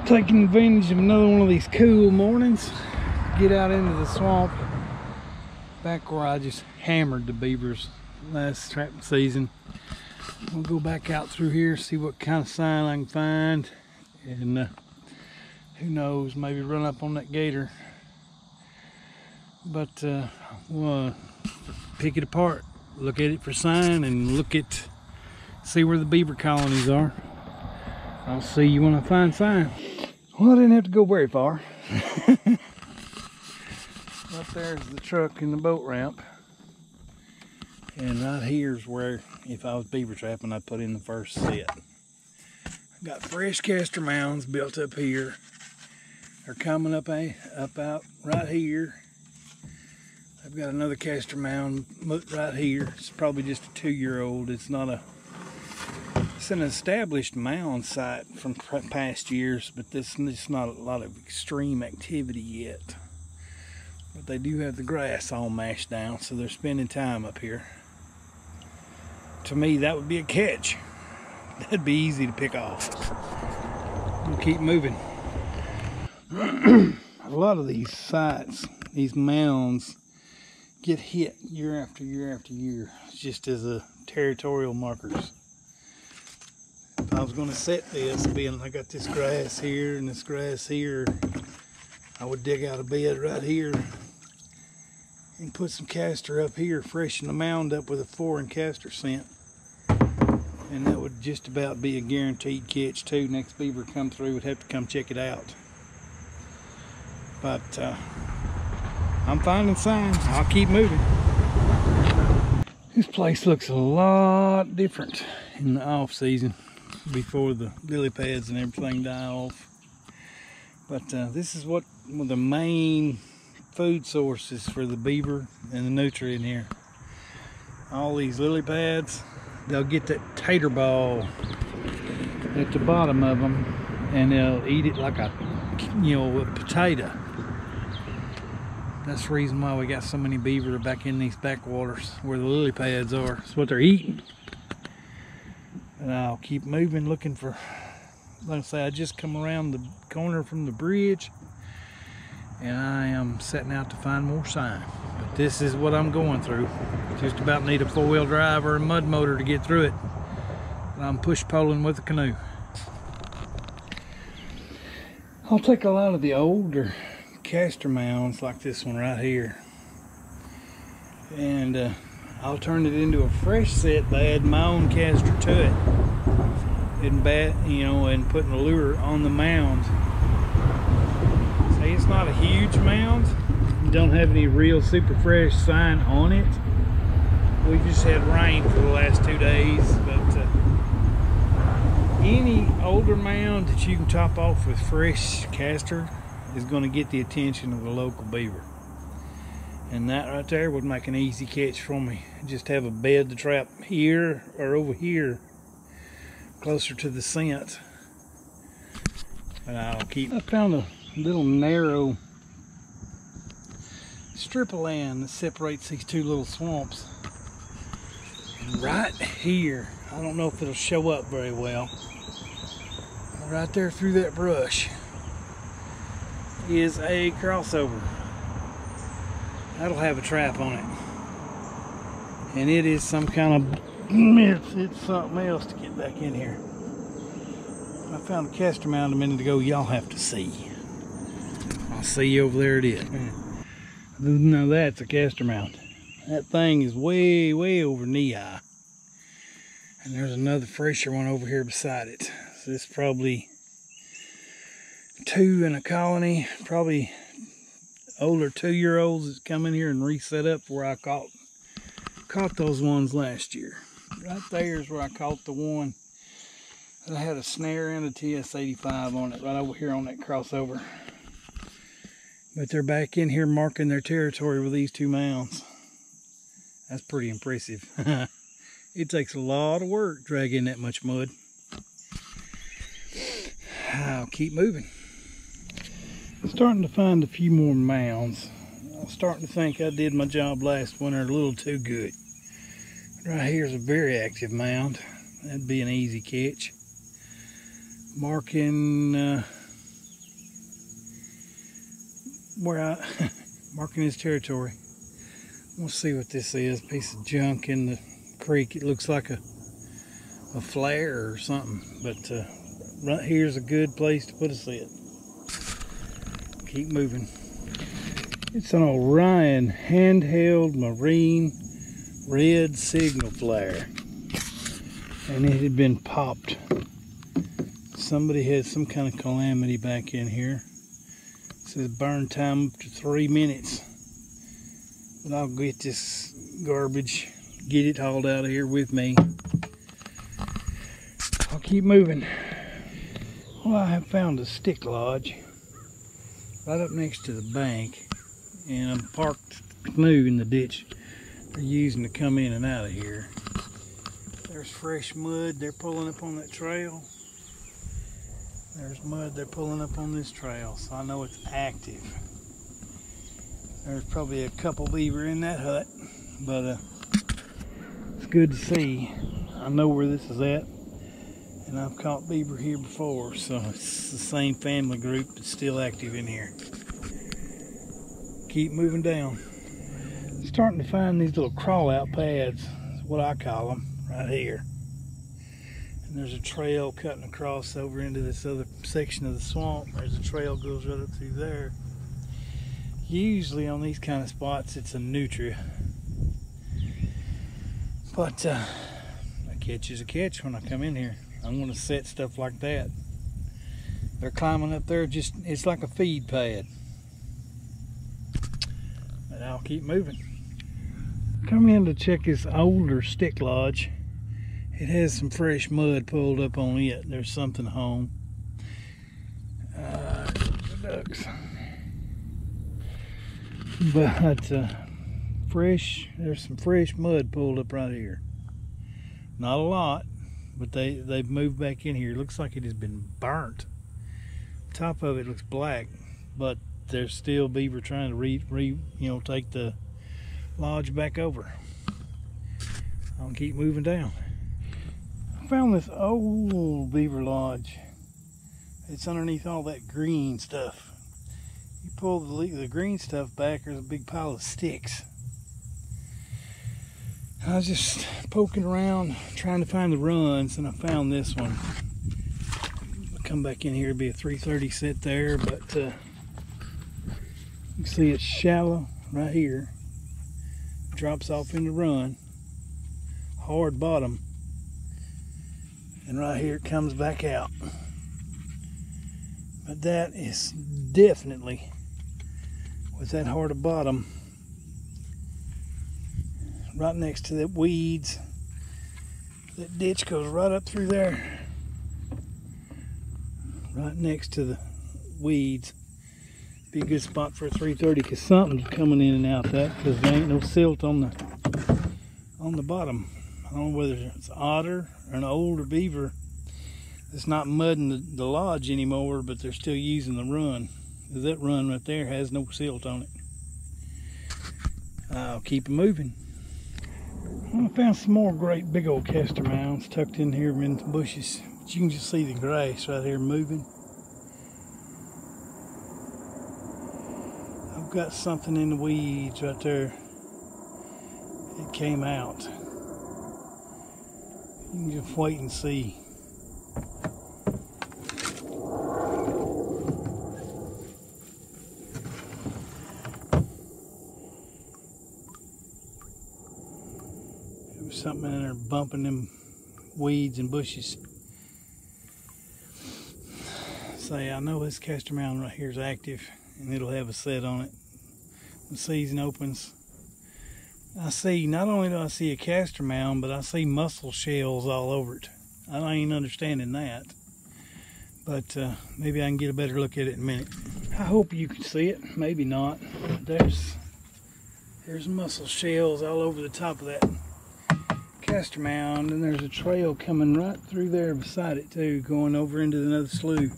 Taking advantage of another one of these cool mornings, get out into the swamp back where I just hammered the beavers last trapping season. We'll go back out through here, see what kind of sign I can find, and who knows, maybe run up on that gator. But we'll pick it apart, look at it for sign, and see where the beaver colonies are. I'll see you when I find sign. Well, I didn't have to go very far. Up there's the truck and the boat ramp. And right here's where, if I was beaver trapping, I'd put in the first set. I've got fresh castor mounds built up here. They're coming up out right here. I've got another castor mound right here. It's probably just a 2-year-old. It's an established mound site from past years, but there's not a lot of extreme activity yet. But they do have the grass all mashed down, so they're spending time up here. To me, that would be a catch. That'd be easy to pick off. We'll keep moving. A lot of these sites, these mounds, get hit year after year after year, just as a territorial markers. If I was going to set this, being I got this grass here and this grass here, I would dig out a bed right here and put some castor up here, freshen the mound up with a 4 castor scent, and that would just about be a guaranteed catch too. Next beaver come through would have to come check it out. But I'm finding signs. I'll keep moving. This place looks a lot different in the off season, before the lily pads and everything die off. But this is one of the main food sources for the beaver and the nutrient here. All these lily pads, they'll get that tater ball at the bottom of them, and they'll eat it like a potato. That's the reason why we got so many beaver back in these backwaters where the lily pads are. That's what they're eating. And I'll keep moving, looking for, like I say, I just come around the corner from the bridge, and I am setting out to find more sign. But this is what I'm going through. Just about need a 4-wheel drive or a mud motor to get through it. And I'm push poling with a canoe. I'll take a lot of the older castor mounds like this one right here, and I'll turn it into a fresh set by adding my own castor to it, and putting a lure on the mound. See, it's not a huge mound. You don't have any real super fresh sign on it. We just had rain for the last 2 days, but any older mound that you can top off with fresh castor is going to get the attention of the local beaver. And that right there would make an easy catch for me. Just have a bed to trap here or over here, closer to the scent. And I found a little narrow strip of land that separates these two little swamps. And right here, I don't know if it'll show up very well, but right there through that brush is a crossover. That'll have a trap on it, and it is some kind of it's something else to get back in here. I found a castor mound a minute ago. Y'all have to see. I'll see you over there. It is. Now that's a castor mound. That thing is way over knee high, and there's another fresher one over here beside it. So this is probably 2 in a colony, probably older 2-year-olds that come in here and reset up where I caught those ones last year. Right there is where I caught the one that I had a snare and a TS85 on it, right over here on that crossover. But they're back in here marking their territory with these 2 mounds. That's pretty impressive. It takes a lot of work dragging that much mud. I'll keep moving. I'm starting to find a few more mounds. I'm starting to think I did my job last winter a little too good. Right here's a very active mound. That'd be an easy catch. Marking where I marking his territory. We'll see what this is. Piece of junk in the creek. It looks like a flare or something, but right here's a good place to put a set. Keep moving. It's an Orion handheld marine red signal flare, and it had been popped. Somebody had some kind of calamity back in here. It says burn time up to 3 minutes. But I'll get this garbage, get it hauled out of here with me. I'll keep moving. Well, I have found a stick lodge right up next to the bank, and I'm parked the canoe in the ditch they're using to come in and out of here. There's fresh mud they're pulling up on that trail. There's mud they're pulling up on this trail, so I know it's active. There's probably a couple beaver in that hut, but it's good to see. I know where this is at, and I've caught beaver here before, so it's the same family group that's still active in here. Keep moving down. Starting to find these little crawl out pads, is what I call them, right here. And there's a trail cutting across over into this other section of the swamp. There's a trail goes right up through there. Usually on these kind of spots it's a nutria, but a catch is a catch when I come in here. I'm going to set stuff like that. They're climbing up there, just it's like a feed pad. But I'll keep moving. Come in to check this older stick lodge. It has some fresh mud pulled up on it. There's something home. The ducks. But there's some fresh mud pulled up right here. Not a lot, but they've moved back in here. It looks like it has been burnt. Top of it looks black, but there's still beaver trying to take the lodge back over. I'll keep moving down. I found this old beaver lodge. It's underneath all that green stuff. You pull the green stuff back, there's a big pile of sticks. I was just poking around trying to find the runs, and I found this one. I'll come back in here, it'll be a 330 set there, but you can see it's shallow right here. Drops off in the run, hard bottom, and right here it comes back out. But that is definitely, with that hard a bottom, right next to the weeds. That ditch goes right up through there, right next to the weeds. Be a good spot for a 330 because something's coming in and out that, because there ain't no silt on the bottom. I don't know whether it's otter or an older beaver that's not mudding the lodge anymore, but they're still using the run. That run right there has no silt on it. I'll keep it moving. I found some more great big old castor mounds tucked in here in the bushes. But you can just see the grass right here moving. I've got something in the weeds right there. It came out. You can just wait and see. There was something in there bumping them weeds and bushes. Say, I know this castor mound right here is active, and it'll have a set on it. When the season opens, I see, not only do I see a castor mound, but I see mussel shells all over it. I ain't understanding that, but maybe I can get a better look at it in a minute. I hope you can see it, maybe not. There's mussel shells all over the top of that castor mound, and there's a trail coming right through there beside it too, going over into another slough.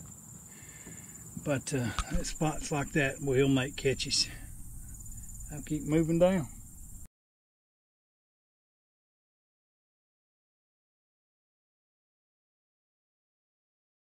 But at spots like that will make catches. I'll keep moving down.